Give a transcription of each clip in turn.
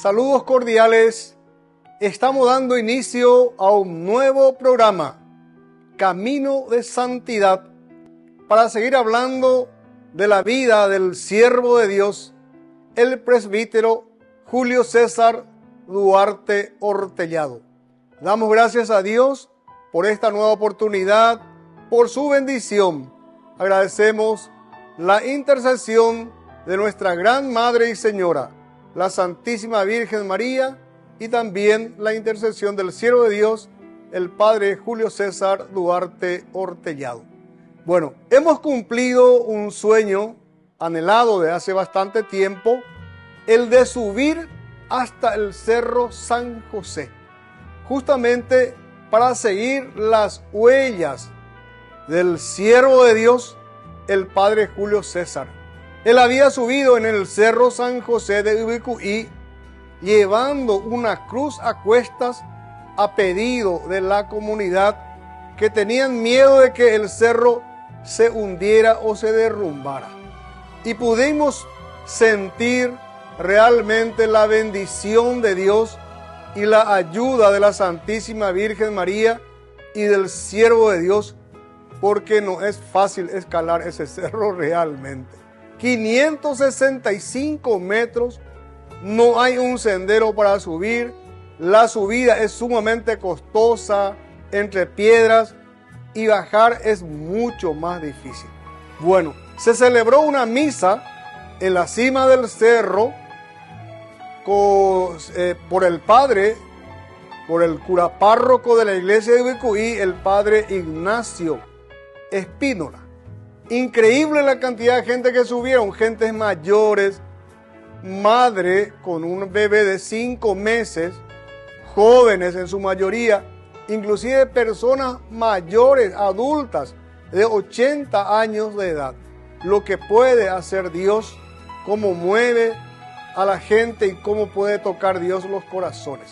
Saludos cordiales. Estamos dando inicio a un nuevo programa, Camino de Santidad, para seguir hablando de la vida del siervo de Dios, el presbítero Julio César Duarte Ortellado. Damos gracias a Dios por esta nueva oportunidad, por su bendición. Agradecemos la intercesión de nuestra gran Madre y Señora, la Santísima Virgen María, y también la intercesión del siervo de Dios, el Padre Julio César Duarte Ortellado. Bueno, hemos cumplido un sueño anhelado de hace bastante tiempo, el de subir hasta el Cerro San José, justamente para seguir las huellas del siervo de Dios, el Padre Julio César. Él había subido en el Cerro San José de Ubicuí, llevando una cruz a cuestas a pedido de la comunidad que tenían miedo de que el cerro se hundiera o se derrumbara. Y pudimos sentir realmente la bendición de Dios y la ayuda de la Santísima Virgen María y del siervo de Dios, porque no es fácil escalar ese cerro realmente. 565 metros, no hay un sendero para subir, la subida es sumamente costosa entre piedras y bajar es mucho más difícil. Bueno, se celebró una misa en la cima del cerro por el padre, por el cura párroco de la iglesia de Ubicuí, el padre Ignacio Espínola. Increíble la cantidad de gente que subieron, gentes mayores, madre con un bebé de 5 meses, jóvenes en su mayoría, inclusive personas mayores, adultas, de 80 años de edad. Lo que puede hacer Dios, cómo mueve a la gente y cómo puede tocar Dios los corazones.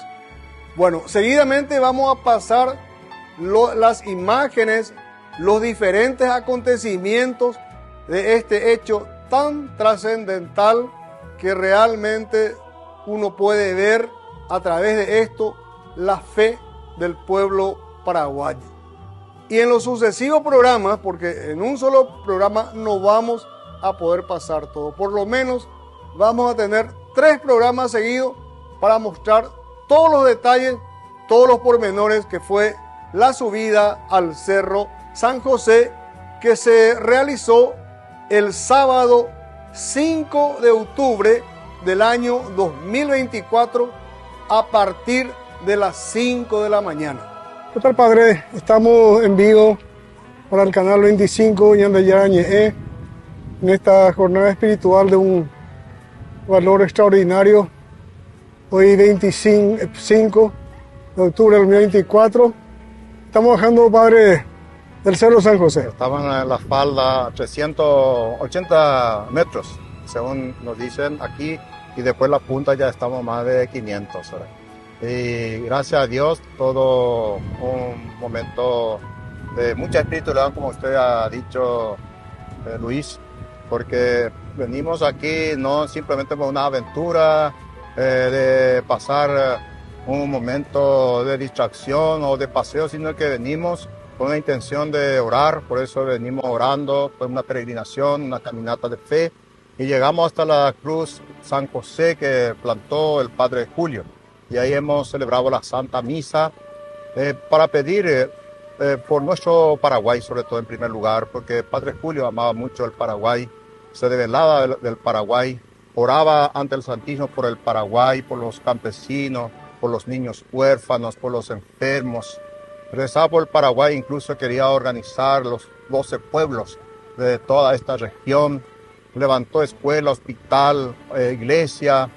Bueno, seguidamente vamos a pasar las imágenes, los diferentes acontecimientos de este hecho tan trascendental que realmente uno puede ver a través de esto la fe del pueblo paraguayo. Y en los sucesivos programas, porque en un solo programa no vamos a poder pasar todo, por lo menos vamos a tener 3 programas seguidos para mostrar todos los detalles, todos los pormenores que fue la subida al Cerro San José, que se realizó el sábado 5 de octubre del año 2024 a partir de las 5 de la mañana. ¿Qué tal, padre? Estamos en vivo para el canal 25 Ñandayarañe, en esta jornada espiritual de un valor extraordinario. Hoy 25 de octubre del 2024. Estamos bajando, padre, del Cerro San José. Estaban en la falda 380 metros, según nos dicen aquí, y después la punta ya estamos más de 500. Y gracias a Dios, todo un momento de mucha espiritualidad, como usted ha dicho, Luis, porque venimos aquí no simplemente por una aventura, de pasar un momento de distracción o de paseo, sino que venimos con la intención de orar. Por eso venimos orando, fue una peregrinación, una caminata de fe, y llegamos hasta la cruz San José que plantó el Padre Julio, y ahí hemos celebrado la Santa Misa para pedir por nuestro Paraguay, sobre todo en primer lugar, porque el Padre Julio amaba mucho el Paraguay, se desvelaba del Paraguay, oraba ante el Santísimo por el Paraguay, por los campesinos, por los niños huérfanos, por los enfermos. Rezaba por el Paraguay, incluso quería organizar los 12 pueblos de toda esta región. Levantó escuela, hospital, iglesia,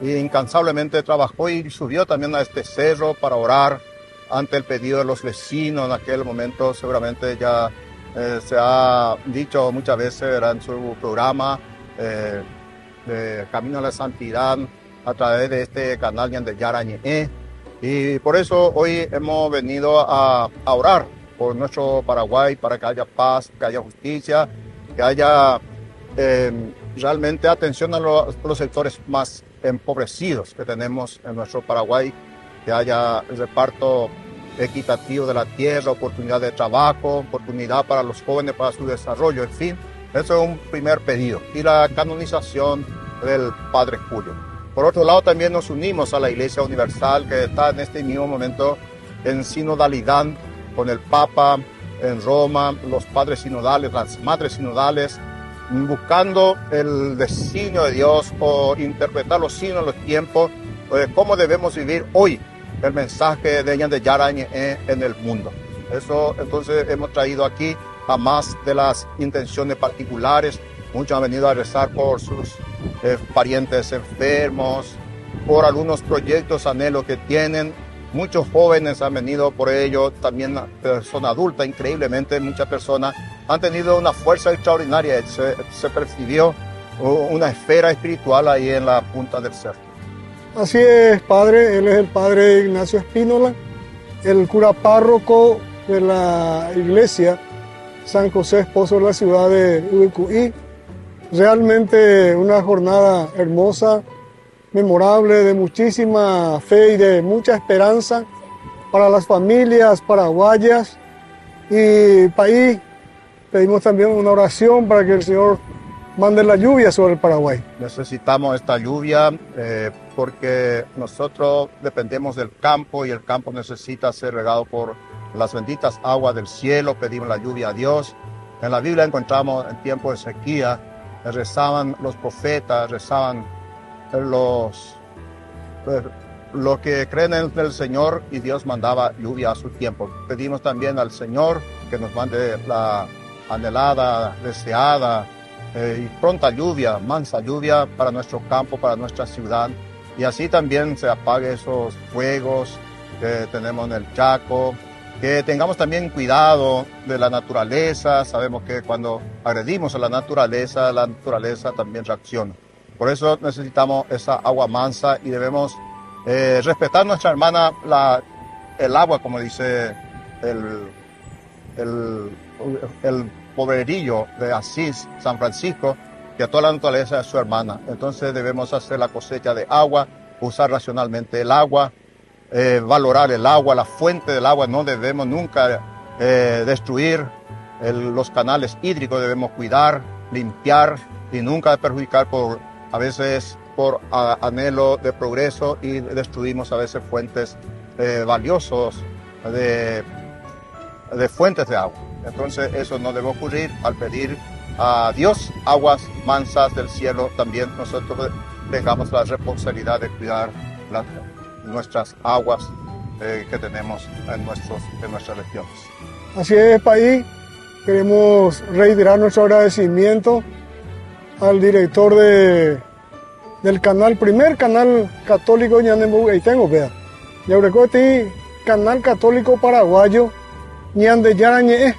e incansablemente trabajó y subió también a este cerro para orar ante el pedido de los vecinos. En aquel momento seguramente ya se ha dicho muchas veces, era en su programa de Camino a la Santidad a través de este canal Ñandayarañe. Y por eso hoy hemos venido a orar por nuestro Paraguay, para que haya paz, que haya justicia, que haya realmente atención a los sectores más empobrecidos que tenemos en nuestro Paraguay, que haya reparto equitativo de la tierra, oportunidad de trabajo, oportunidad para los jóvenes para su desarrollo, en fin. Eso es un primer pedido. Y la canonización del Padre Julio. Por otro lado, también nos unimos a la Iglesia Universal, que está en este mismo momento en sinodalidad con el Papa en Roma, los padres sinodales, las madres sinodales, buscando el designio de Dios o interpretar los signos de los tiempos, cómo debemos vivir hoy el mensaje de Ñande Yarañe en el mundo. Eso entonces hemos traído aquí a más de las intenciones particulares. Muchos han venido a rezar por sus parientes enfermos, por algunos proyectos, anhelos que tienen. Muchos jóvenes han venido por ello, también personas adultas, increíblemente muchas personas han tenido una fuerza extraordinaria. Se percibió una esfera espiritual ahí en la punta del cerro. Así es, padre. Él es el padre Ignacio Espínola, el cura párroco de la iglesia San José Esposo de la ciudad de Ubicuí. Realmente una jornada hermosa, memorable, de muchísima fe y de mucha esperanza para las familias paraguayas y país. Pedimos también una oración para que el Señor mande la lluvia sobre el Paraguay. Necesitamos esta lluvia porque nosotros dependemos del campo y el campo necesita ser regado por las benditas aguas del cielo. Pedimos la lluvia a Dios. En la Biblia encontramos en tiempo de sequía, rezaban los profetas, rezaban los que creen en el Señor, y Dios mandaba lluvia a su tiempo. Pedimos también al Señor que nos mande la anhelada, deseada y pronta lluvia, mansa lluvia para nuestro campo, para nuestra ciudad, y así también se apague esos fuegos que tenemos en el Chaco, que tengamos también cuidado de la naturaleza. Sabemos que cuando agredimos a la naturaleza también reacciona. Por eso necesitamos esa agua mansa y debemos respetar nuestra hermana, el agua, como dice el pobrerillo de Asís, San Francisco, que a toda la naturaleza es su hermana. Entonces debemos hacer la cosecha de agua, usar racionalmente el agua, valorar el agua, la fuente del agua. No debemos nunca destruir los canales hídricos, debemos cuidar, limpiar y nunca perjudicar a veces por anhelo de progreso, y destruimos a veces fuentes valiosos de fuentes de agua. Entonces eso no debe ocurrir. Al pedir a Dios aguas mansas del cielo, también nosotros tengamos la responsabilidad de cuidar nuestras aguas que tenemos en nuestras regiones. Así es, país. Queremos reiterar nuestro agradecimiento al director del canal, primer canal católico Ñandembu, ahí tengo, vea. Ya recuerdo, canal católico paraguayo Ñande Yarañe.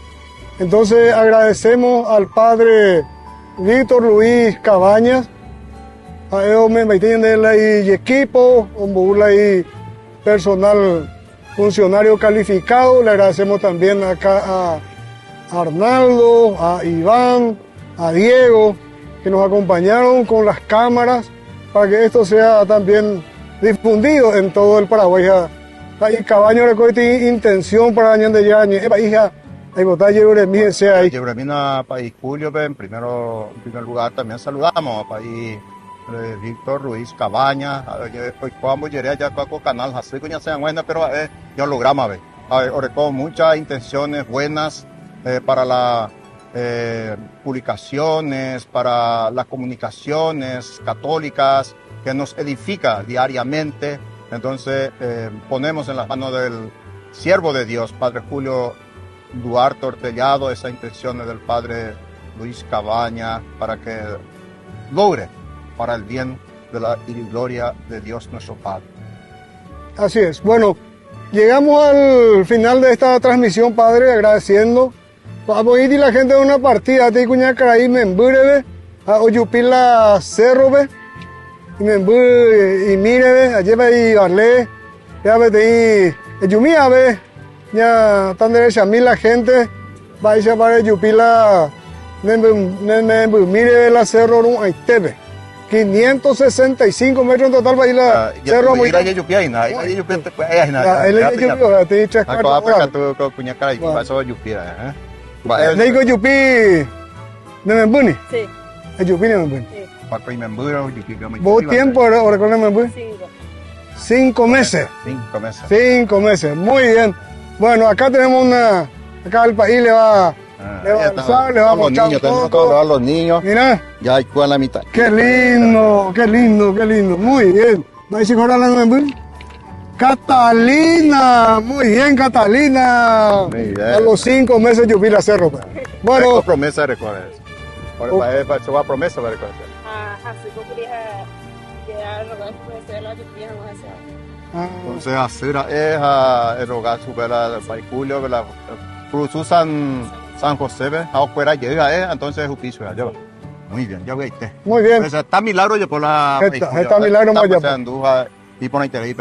Entonces agradecemos al padre Víctor Luis Cabañas, a ellos me tienen ahí equipo, y personal funcionario calificado. Le agradecemos también acá a Arnaldo, a Iván, a Diego, que nos acompañaron con las cámaras para que esto sea también difundido en todo el Paraguay. Ahí Cabaño recoge intención para Ñande Yarañe. Hija, ahí votar Yeremí sea ahí. Yeremina país Julio, en primer lugar también saludamos a país Víctor Ruiz Cabaña, hoy como llegué ya con canal, así que ya sean buenas, pero ya logramos ver. Ahora con muchas intenciones buenas para las publicaciones, para las comunicaciones católicas que nos edifica diariamente. Entonces ponemos en las manos del siervo de Dios, Padre Julio Duarte Ortellado, esas intenciones del Padre Luis Cabaña para que logre para el bien de la gloria de Dios nuestro Padre. Así es. Bueno, llegamos al final de esta transmisión, Padre, agradeciendo. Vamos a ir la gente de una partida, te cuña caraí me emburebe, a Oyupila Cerro, y me emburebe, y mire, allí va y barle, ya ve, y Yumía, ve, ya tan derecha a mí la gente, va a ir para Oyupila, mire la Cerro, no hay tebe. 565 metros en total para ir a Cerro Amoyito. Ira Yupia ina, ira Yupia te puede ina. Él es Yupia, te he dicho Ako apa tu punya cara y pasó Yupia, Le digo Yupi, Nemembuni. Sí, Es Yupi Nemembuni. sí. Paco y Memburo, Yupia. ¿Vos tiempo ahora con Nemembuni? 5 meses. 5 meses. 5 meses, muy bien. Bueno, acá tenemos acá el país le va a alzar, le va a mochar un Tenemos que poco. hablar a los niños. Mira, Ya hay a la mitad. qué lindo, qué lindo, qué lindo. Muy bien. ¿No hay ahora la Nemembuni? Catalina, muy bien, Catalina. Muy bien. A los 5 meses yo vi la cerro. Pues. Bueno, Bueno, promesa de recorrer. Para se va promesa de recorrer. Así podría llegar a rogar por la lluvia, vamos a hacer. Entonces, así es a rogar su vela para julio, vela Cruz San José, a fuera llega, entonces es piso ya. Muy bien, ya voy a muy bien. Pues está milagro yo por la. Está milagro más ya. Anduja y por la internet,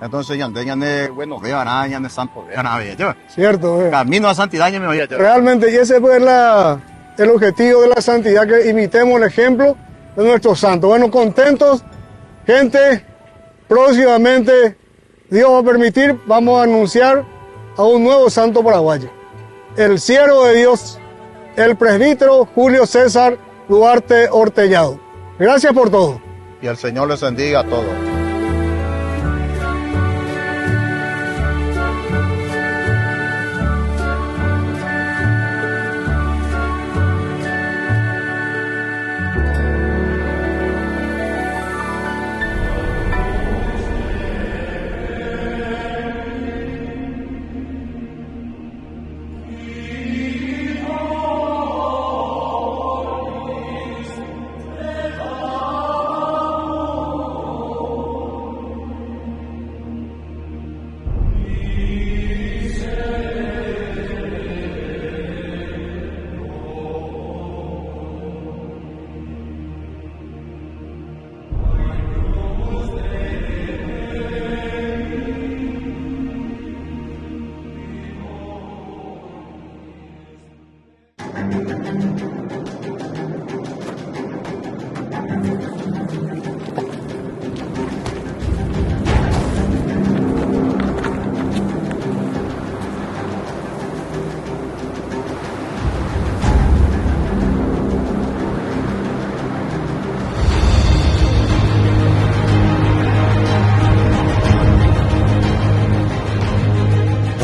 entonces ya de bueno, veo araña de santo, veo nada, ya. Cierto. Camino a santidad ya me voy a Realmente, y ese fue el objetivo de la santidad, que imitemos el ejemplo de nuestros santos. Bueno, contentos, gente. Próximamente, Dios va a permitir, vamos a anunciar a un nuevo santo paraguayo. El siervo de Dios, el presbítero Julio César Duarte Ortellado. Gracias por todo. Y el Señor les bendiga a todos.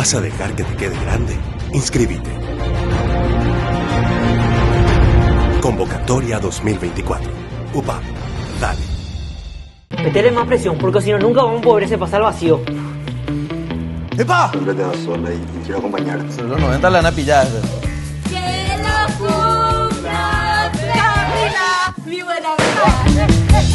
¿Vas a dejar que te quede grande? Inscríbete. Convocatoria 2024. UPA, dale. Metele más presión, porque si no nunca vamos a poder se pasar al vacío. ¡Epa! Siempre te vas sola y quiero acompañarte. Sobre los 90 la van a pillar. Que lo cumpla, Camila, mi buena amiga.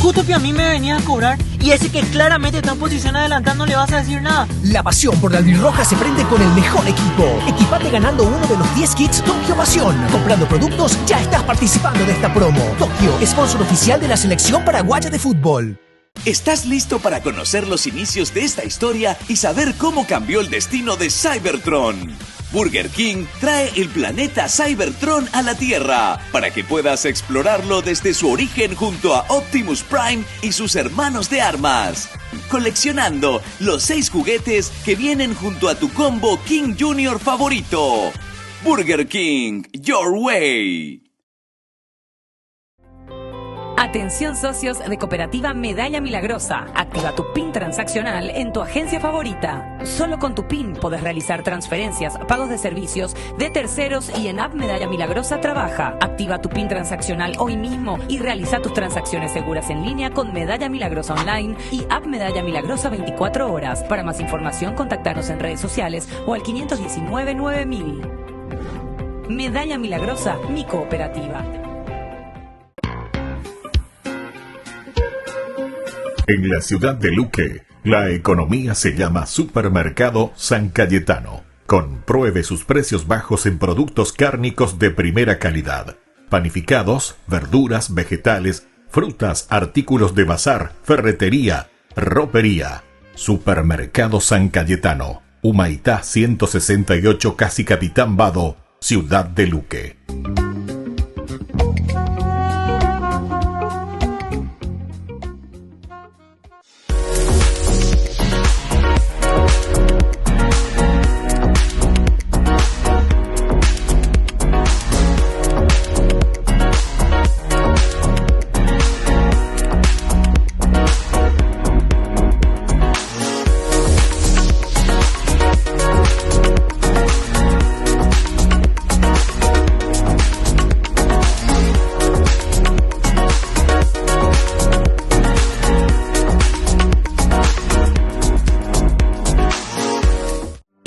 Justo que a mí me venía a cobrar y ese que claramente está en posición adelantada no le vas a decir nada. La pasión por la albirroja se prende con el mejor equipo. Equipate ganando uno de los 10 kits Tokio Pasión. Comprando productos ya estás participando de esta promo. Tokio, sponsor oficial de la selección paraguaya de fútbol. ¿Estás listo para conocer los inicios de esta historia y saber cómo cambió el destino de Cybertron? Burger King trae el planeta Cybertron a la Tierra para que puedas explorarlo desde su origen junto a Optimus Prime y sus hermanos de armas, coleccionando los 6 juguetes que vienen junto a tu combo King Jr. favorito. Burger King, your way. Atención socios de Cooperativa Medalla Milagrosa. Activa tu PIN transaccional en tu agencia favorita. Solo con tu PIN podés realizar transferencias, pagos de servicios de terceros y en App Medalla Milagrosa trabaja. Activa tu PIN transaccional hoy mismo y realiza tus transacciones seguras en línea con Medalla Milagrosa Online y App Medalla Milagrosa 24 horas. Para más información, contactarnos en redes sociales o al 519 9000. Medalla Milagrosa, mi cooperativa. En la ciudad de Luque, la economía se llama Supermercado San Cayetano. Compruebe sus precios bajos en productos cárnicos de primera calidad. Panificados, verduras, vegetales, frutas, artículos de bazar, ferretería, ropería. Supermercado San Cayetano. Humaitá 168, Casi Capitán Vado, ciudad de Luque.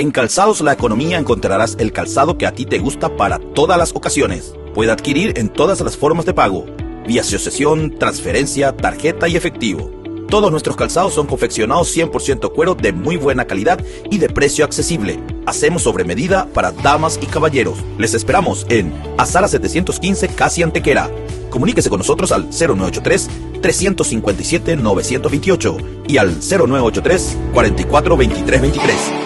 En Calzados La Economía encontrarás el calzado que a ti te gusta para todas las ocasiones. Puede adquirir en todas las formas de pago, vía asociación, transferencia, tarjeta y efectivo. Todos nuestros calzados son confeccionados 100% cuero de muy buena calidad y de precio accesible. Hacemos sobre medida para damas y caballeros. Les esperamos en Azara 715, casi Antequera. Comuníquese con nosotros al 0983-357-928 y al 0983-442323.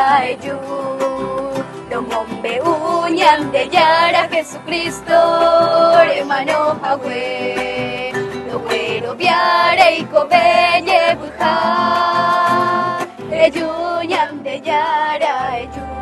yara eyu Domombe uñan de yara Jesucristo hermano hawe Lowero viara y cobeñe buja eyu ñam de yara eyu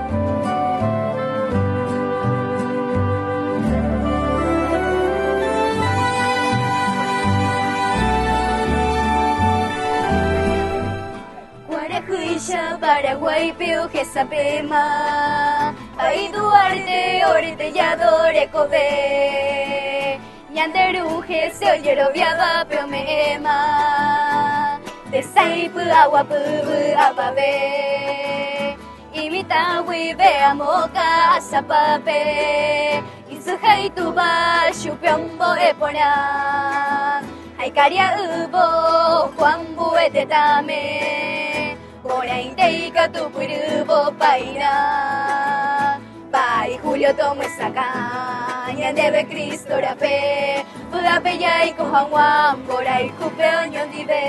Paraguay pio que sapema Ay Duarte orte yadore kobe Yanderuje se oyero viaba pio mema De saipu agua pubu apabe Imita wibe amoka asapape Isuhai tuba shupiombo epona Ay caria ubo Juan de tame Orain deika tu purubo paira Pai Julio tomo esa caña Debe Cristo rape Pudape ya y cojanguan Borai cupe oñon dive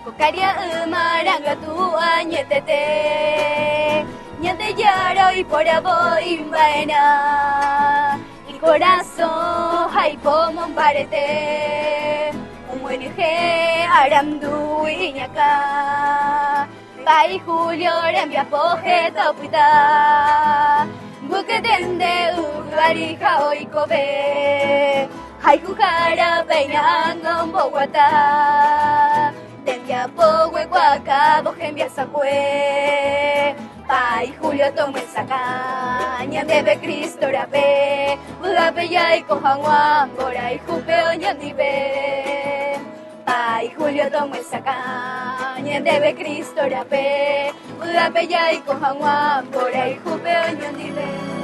Cocaria maranga tu añetete Ñante yaro y por abo imbaena Y corazón hay como un parete Muenje aramdu iñaka Pai Julio rembia poje topuita Buke dende ugarija oikobe Hai jujara peinangon bogata Dembia pogue guaca bojembia sacue Pai Julio tome esa caña Debe Cristo rape Budape ya y cojanguan Bora y jupe oñan dive Pai Julio tomo esa caña Debe Cristo rape Budape ya y cojanguan Bora y jupe oñan dive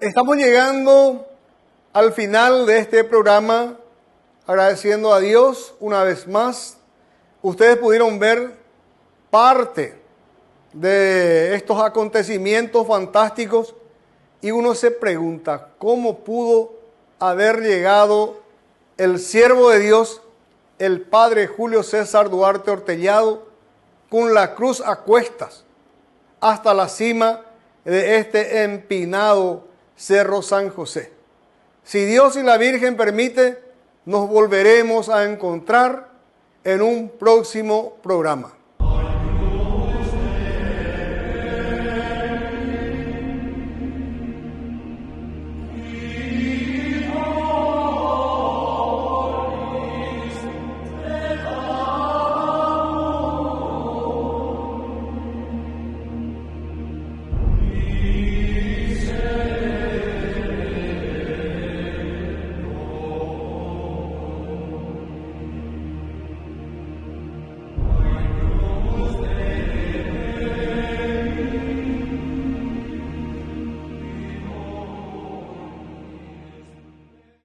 estamos llegando al final de este programa, agradeciendo a Dios una vez más. Ustedes pudieron ver parte de estos acontecimientos fantásticos y uno se pregunta, ¿cómo pudo haber llegado el siervo de Dios, el padre Julio César Duarte Ortellado, con la cruz a cuestas hasta la cima de este empinado Cerro San José? Si Dios y la Virgen permite, nos volveremos a encontrar en un próximo programa.